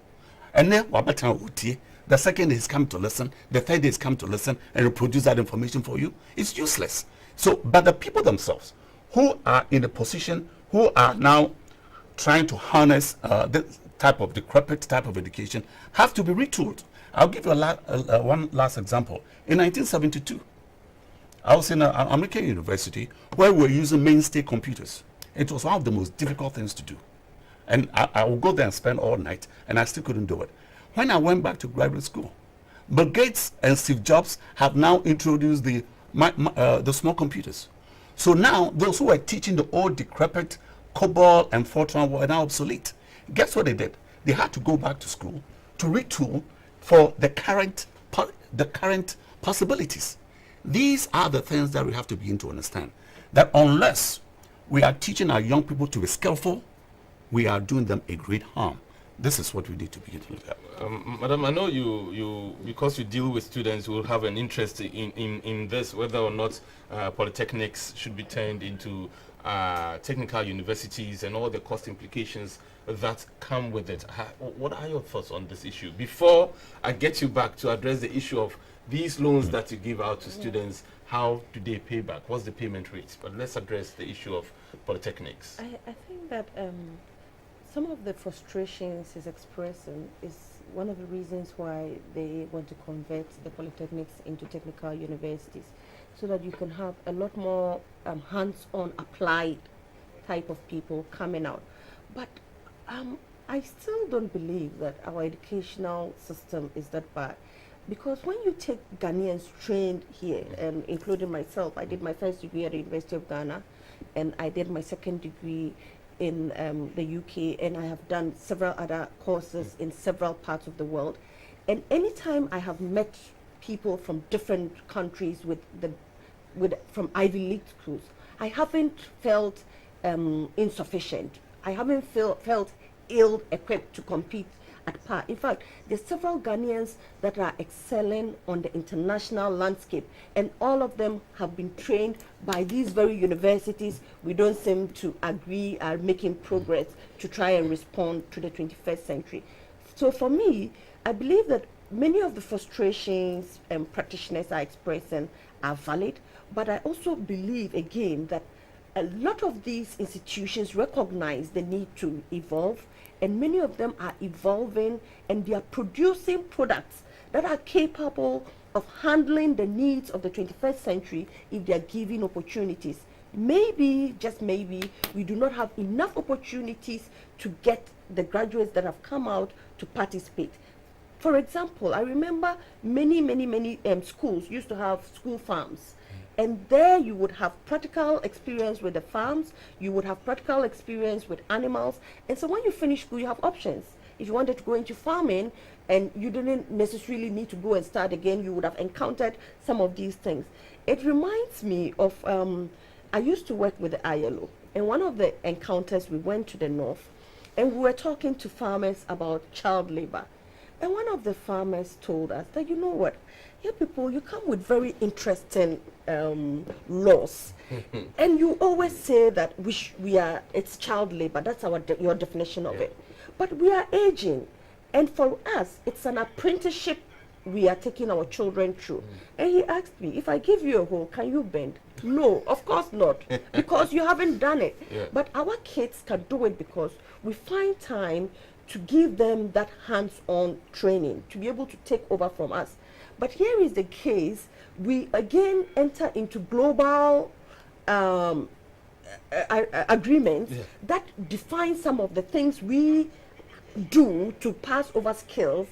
And then the second is come to listen, the third is come to listen and reproduce that information for you. It's useless. So, but the people themselves who are in a position, who are now trying to harness this type of decrepit type of education, have to be retooled. I'll give you one last example. In 1972, I was in an American university where we were using mainstay computers. It was one of the most difficult things to do. And I would go there and spend all night, and I still couldn't do it. When I went back to graduate school, Bill Gates and Steve Jobs have now introduced the small computers. So now those who were teaching the old decrepit COBOL and Fortran were now obsolete. Guess what they did? They had to go back to school to retool for the current possibilities. These are the things that we have to begin to understand. That unless we are teaching our young people to be skillful, we are doing them a great harm. This is what we need to begin to look at. Madam, I know you because you deal with students who will have an interest in this, whether or not polytechnics should be turned into technical universities and all the cost implications that come with it. What are your thoughts on this issue? Before I get you back to address the issue of these loans that you give out to students, how do they pay back? What's the payment rate? But let's address the issue of polytechnics. I think that some of the frustrations he's expressing is one of the reasons why they want to convert the polytechnics into technical universities, so that you can have a lot more hands-on applied type of people coming out. But I still don't believe that our educational system is that bad. Because when you take Ghanaians trained here, including myself, I did my first degree at the University of Ghana, and I did my second degree in the UK, and I have done several other courses in several parts of the world. And anytime I have met people from different countries from Ivy League schools, I haven't felt insufficient. I haven't felt ill-equipped to compete at par. In fact, there's several Ghanaians that are excelling on the international landscape, and all of them have been trained by these very universities. We don't seem to agree are making progress to try and respond to the 21st century. So for me, I believe that many of the frustrations practitioners are expressing are valid, but I also believe again that a lot of these institutions recognize the need to evolve, and many of them are evolving, and they are producing products that are capable of handling the needs of the 21st century if they are given opportunities. Maybe, just maybe, we do not have enough opportunities to get the graduates that have come out to participate. For example, I remember many schools used to have school farms. And there you would have practical experience with the farms, you would have practical experience with animals. And so when you finish school, you have options. if you wanted to go into farming and you didn't necessarily need to go and start again, you would have encountered some of these things. It reminds me of, I used to work with the ILO, and one of the encounters, we went to the north and we were talking to farmers about child labor. And one of the farmers told us that, you know what, you people, you come with very interesting laws. And you always say that it's child labor. That's your definition of it. But we are aging. And for us, it's an apprenticeship we are taking our children through. And he asked me, if I give you a hoe, can you bend? No, of course not, because you haven't done it. But our kids can do it because we find time to give them that hands-on training, to be able to take over from us. But here is the case, we again enter into global agreements that define some of the things we do to pass over skills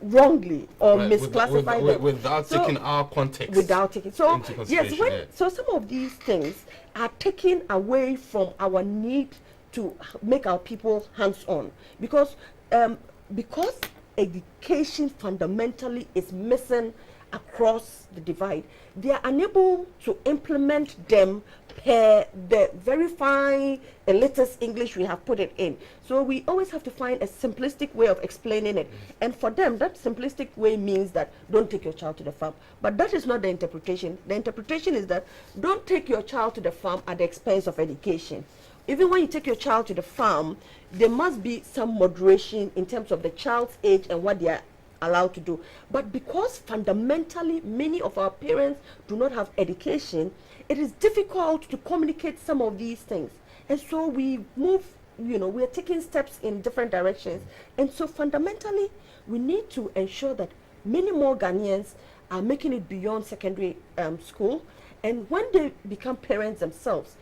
wrongly or misclassify them. Without taking our context. Without taking. So, into consideration, yes, so some of these things are taken away from our need to make our people hands-on. Because education fundamentally is missing across the divide. They are unable to implement them per the very fine elitist English we have put it in. So we always have to find a simplistic way of explaining it. And for them, that simplistic way means that don't take your child to the farm. But that is not the interpretation. The interpretation is that don't take your child to the farm at the expense of education. Even when you take your child to the farm, there must be some moderation in terms of the child's age and what they are allowed to do. But because fundamentally many of our parents do not have education, it is difficult to communicate some of these things. And so we move, we are taking steps in different directions. And so fundamentally, we need to ensure that many more Ghanaians are making it beyond secondary school. And when they become parents themselves,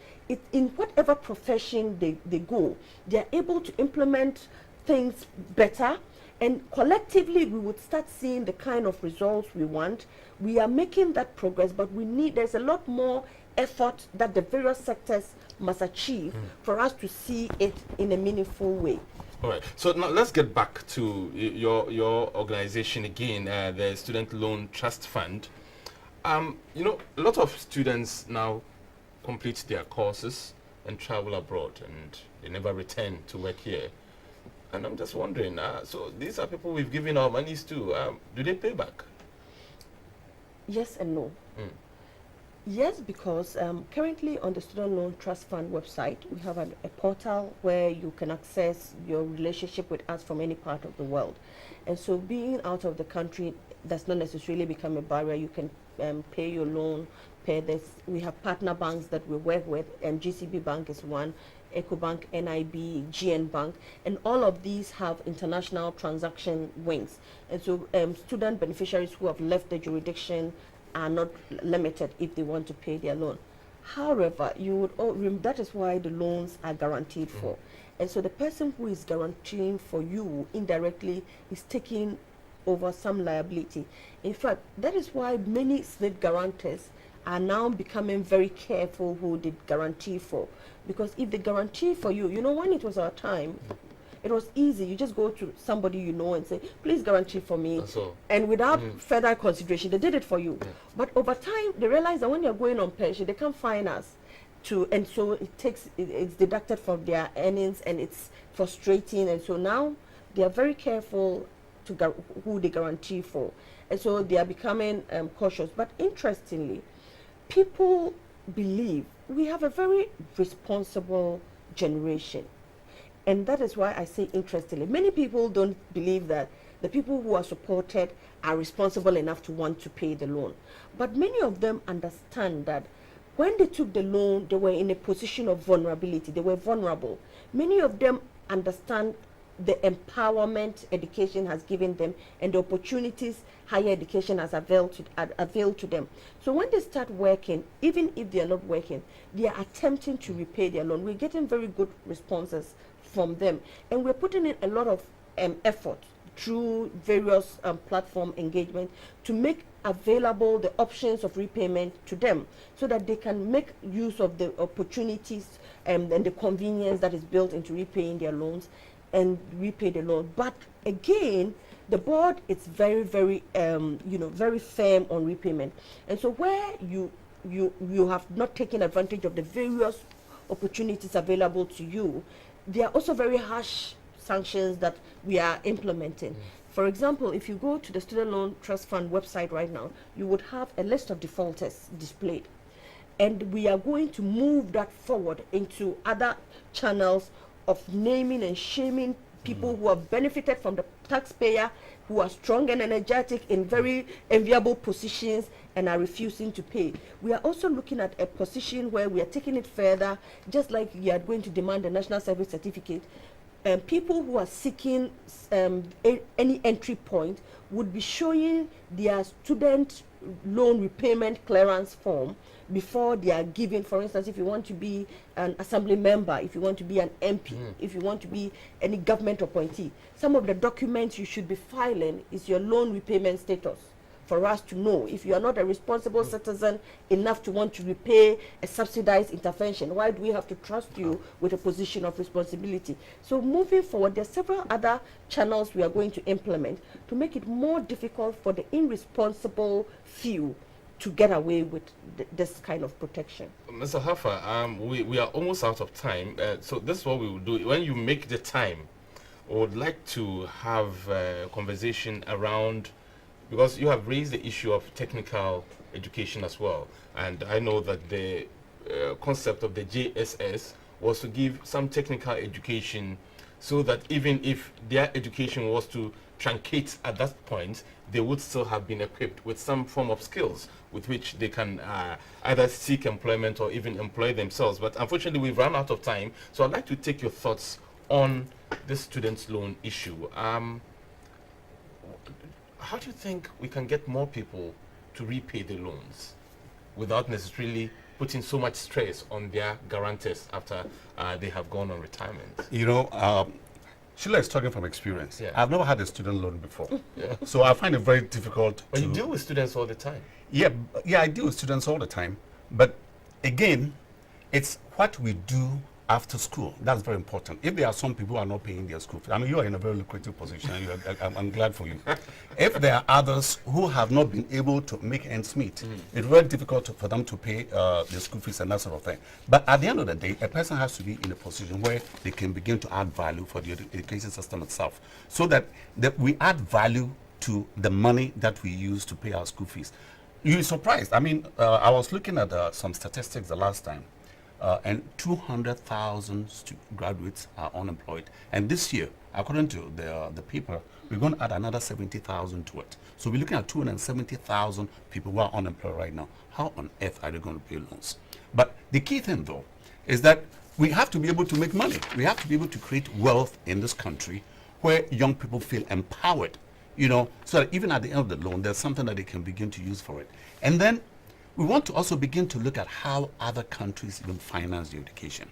in whatever profession they go, they are able to implement things better, and collectively we would start seeing the kind of results we want. We are making that progress, but there's a lot more effort that the various sectors must achieve for us to see it in a meaningful way. All right, so now let's get back to your organization again, the Student Loan Trust Fund. A lot of students now complete their courses and travel abroad, and they never return to work here. And I'm just wondering, so these are people we've given our monies to. Do they pay back? Yes and no. Yes, because currently on the Student Loan Trust Fund website, we have a portal where you can access your relationship with us from any part of the world. And so being out of the country does not necessarily become a barrier. You can pay your loan, pay this. We have partner banks that we work with, and GCB Bank is one, EcoBank, NIB, GN Bank, and all of these have international transaction wings. And so student beneficiaries who have left the jurisdiction are not limited if they want to pay their loan. However, that is why the loans are guaranteed for. And so the person who is guaranteeing for you indirectly is taking over some liability. In fact, that is why many state guarantors are now becoming very careful who they guarantee for. Because if they guarantee for you, when it was our time, it was easy. You just go to somebody and say, please guarantee for me. And without further consideration, they did it for you. But over time, they realize that when you're going on pension, they can't find us. And so it's deducted from their earnings, and it's frustrating. And so now they are very careful to who they guarantee for. And so they are becoming cautious. But interestingly, people believe we have a very responsible generation. And that is why I say interestingly, many people don't believe that the people who are supported are responsible enough to want to pay the loan. But many of them understand that when they took the loan, they were in a position of vulnerability. They were vulnerable. Many of them understand the empowerment education has given them and the opportunities higher education has availed to them. So when they start working, even if they are not working, they are attempting to repay their loan. We're getting very good responses from them, and we're putting in a lot of effort through various platform engagement to make available the options of repayment to them so that they can make use of the opportunities and the convenience that is built into repaying their loans. and repay the loan. But again, the board is very, very, very firm on repayment. And so where you have not taken advantage of the various opportunities available to you, there are also very harsh sanctions that we are implementing. For example, if you go to the Student Loan Trust Fund website right now, you would have a list of defaulters displayed. And we are going to move that forward into other channels of naming and shaming people who have benefited from the taxpayer, who are strong and energetic in very enviable positions and are refusing to pay. We are also looking at a position where we are taking it further, just like you are going to demand a national service certificate. People who are seeking any entry point would be showing their student loan repayment clearance form before they are given. For instance, if you want to be an assembly member, if you want to be an MP, if you want to be any government appointee, some of the documents you should be filing is your loan repayment status, for us to know if you are not a responsible citizen enough to want to repay a subsidized intervention. Why do we have to trust you with a position of responsibility? So moving forward, there are several other channels we are going to implement to make it more difficult for the irresponsible few to get away with this kind of protection. Mr. Hafa, we are almost out of time, so this is what we will do. When you make the time, I would like to have a conversation around, because you have raised the issue of technical education as well, and I know that the concept of the JSS was to give some technical education so that even if their education was to truncate at that point, they would still have been equipped with some form of skills with which they can either seek employment or even employ themselves. But unfortunately, we've run out of time, so I'd like to take your thoughts on this students' loan issue. How do you think we can get more people to repay the loans without necessarily putting so much stress on their guarantors after they have gone on retirement? You know, Sheila is talking from experience. Yeah. I've never had a student loan before. So I find it very difficult But you deal with students all the time. Yeah, I deal with students all the time. But again, it's what we do after school. That's very important. If there are some people who are not paying their school fees, I mean, you are in a very lucrative position. And I'm glad for you. If there are others who have not been able to make ends meet, it's very difficult for them to pay their school fees and that sort of thing. But at the end of the day, a person has to be in a position where they can begin to add value for the education system itself, so that we add value to the money that we use to pay our school fees. You're surprised. I mean, I was looking at some statistics the last time. And 200,000 graduates are unemployed. And this year, according to the paper, we're going to add another 70,000 to it. So we're looking at 270,000 people who are unemployed right now. How on earth are they going to pay loans? But the key thing, though, is that we have to be able to make money. We have to be able to create wealth in this country where young people feel empowered, you know, so that even at the end of the loan, there's something that they can begin to use for it. And then we want to also begin to look at how other countries even finance the education.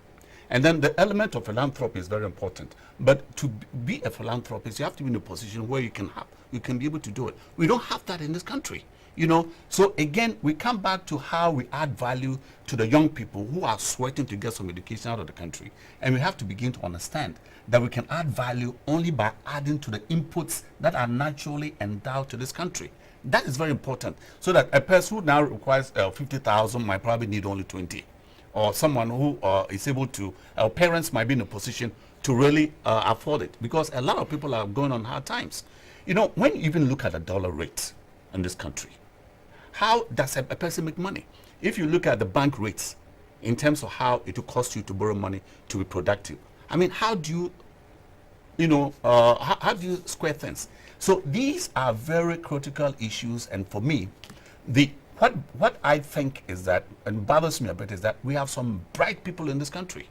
And then the element of philanthropy is very important. But to be a philanthropist, you have to be in a position where you can be able to do it. We don't have that in this country, you know. So again, we come back to how we add value to the young people who are sweating to get some education out of the country. And we have to begin to understand that we can add value only by adding to the inputs that are naturally endowed to this country. That is very important, so that a person who now requires 50,000 might probably need only 20, or someone who is able to, our parents might be in a position to really afford it, because a lot of people are going on hard times. You know, when you even look at the dollar rate in this country, how does a person make money? If you look at the bank rates in terms of how it will cost you to borrow money to be productive, I mean, how do you, how do you square things? So these are very critical issues, and for me, what I think is that, and bothers me a bit, is that we have some bright people in this country,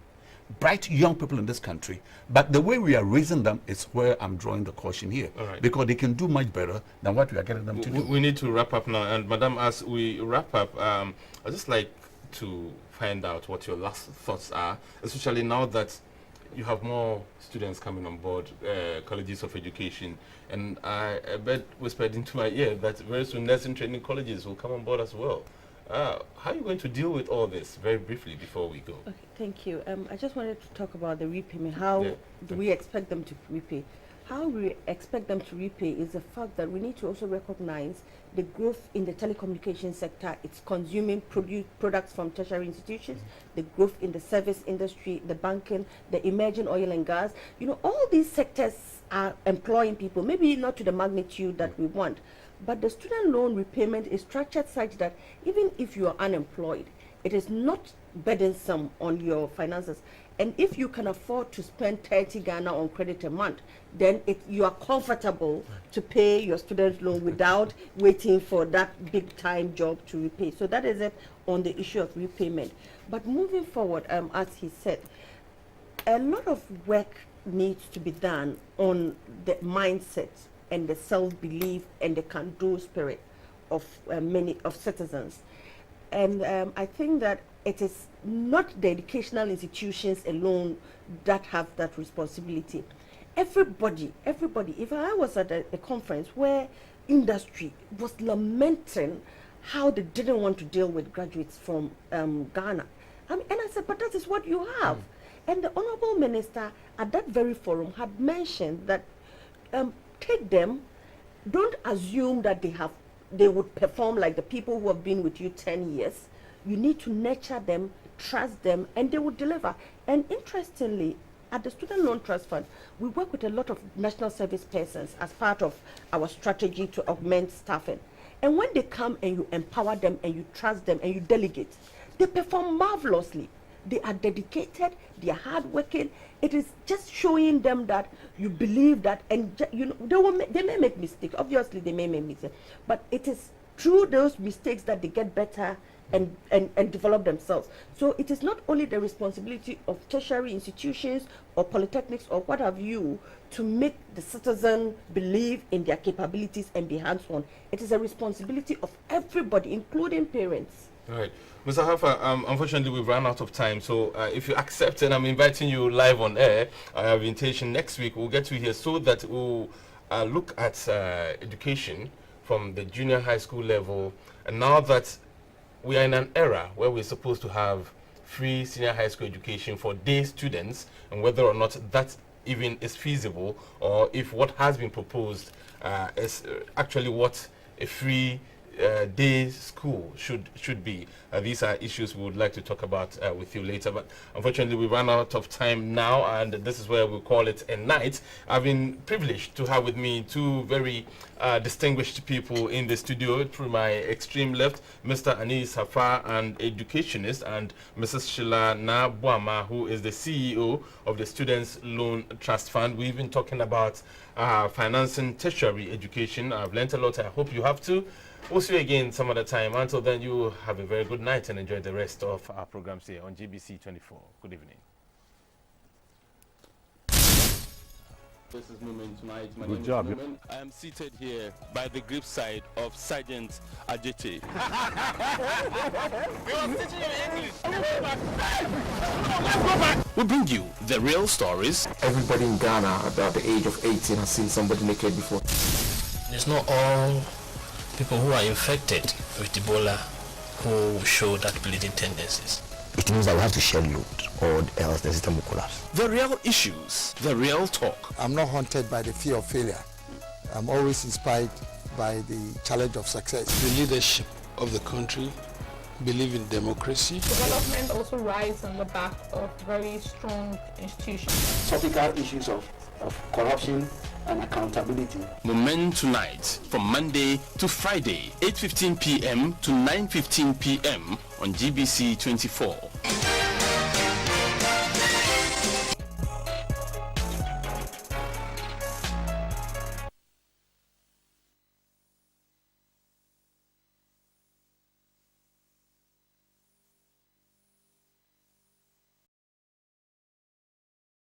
bright young people in this country, but the way we are raising them is where I'm drawing the caution here, because they can do much better than what we are getting them to do. We need to wrap up now, and Madam, as we wrap up, I'd just like to find out what your last thoughts are, especially now that you have more students coming on board, colleges of education, and I bet whispered into my ear that very soon nursing training colleges will come on board as well. How are you going to deal with all this, very briefly, before we go? Okay, thank you. I just wanted to talk about the repayment. How Yeah. do we expect them to repay? How we expect them to repay is the fact that we need to also recognize the growth in the telecommunication sector. It's consuming products from tertiary institutions, the growth in the service industry, the banking, the emerging oil and gas. You know, all these sectors are employing people, maybe not to the magnitude that we want, but the student loan repayment is structured such that even if you are unemployed, it is not burdensome on your finances. And if you can afford to spend 30 Ghana on credit a month, then you are comfortable to pay your student loan without waiting for that big time job to repay. So that is it on the issue of repayment. But moving forward, as he said, a lot of work needs to be done on the mindset and the self-belief and the can-do spirit of many of citizens. And I think that it is not the educational institutions alone that have that responsibility. Everybody, if I was at a conference where industry was lamenting how they didn't want to deal with graduates from Ghana. And I said, but that is what you have. And the Honorable Minister at that very forum had mentioned that take them, don't assume that they would perform like the people who have been with you 10 years. You need to nurture them, trust them, and they will deliver. And interestingly, at the Student Loan Trust Fund, we work with a lot of national service persons as part of our strategy to augment staffing. And when they come and you empower them and you trust them and you delegate, they perform marvelously. They are dedicated, they are hardworking. It is just showing them that you believe that, and you know, they may make mistakes. Obviously, they may make mistakes, but it is through those mistakes that they get better and develop themselves. So it is not only the responsibility of tertiary institutions or polytechnics or what have you to make the citizen believe in their capabilities and be hands-on. It is a responsibility of everybody, including parents. All right. Mr. Hafa, unfortunately, we've run out of time. So if you accept, and I'm inviting you live on air, I have an invitation next week. We'll get you here so that we'll look at education from the junior high school level. And now that we are in an era where we're supposed to have free senior high school education for day students, and whether or not that even is feasible, or if what has been proposed is actually what a free day school should be. These are issues we would like to talk about with you later, but unfortunately we ran out of time now, and this is where we call it a night. I've been privileged to have with me two very distinguished people in the studio. To my extreme left, Mr. Anis Hafa, an educationist, and Mrs. Sheila Nabuama, who is the CEO of the Students Loan Trust Fund. We've been talking about financing tertiary education. I've learned a lot. I hope you have too. We'll see you again some other time. Until then, you have a very good night and enjoy the rest of our programs here on GBC24. Good evening. This is Moomen tonight. My name is Moomen. I am seated here by the grip side of Sergeant Ajete. We bring you the real stories. Everybody in Ghana about the age of 18 has seen somebody naked before. It's not all people who are infected with Ebola who show that bleeding tendencies. It means that we have to shell load or else the system will collapse. The real issues, the real talk. I'm not haunted by the fear of failure. I'm always inspired by the challenge of success. The leadership of the country believe in democracy. Development also rises on the back of very strong institutions. Topical issues of corruption and accountability. Moomen tonight from Monday to Friday, 8:15 p.m. to 9:15 p.m. on GBC24.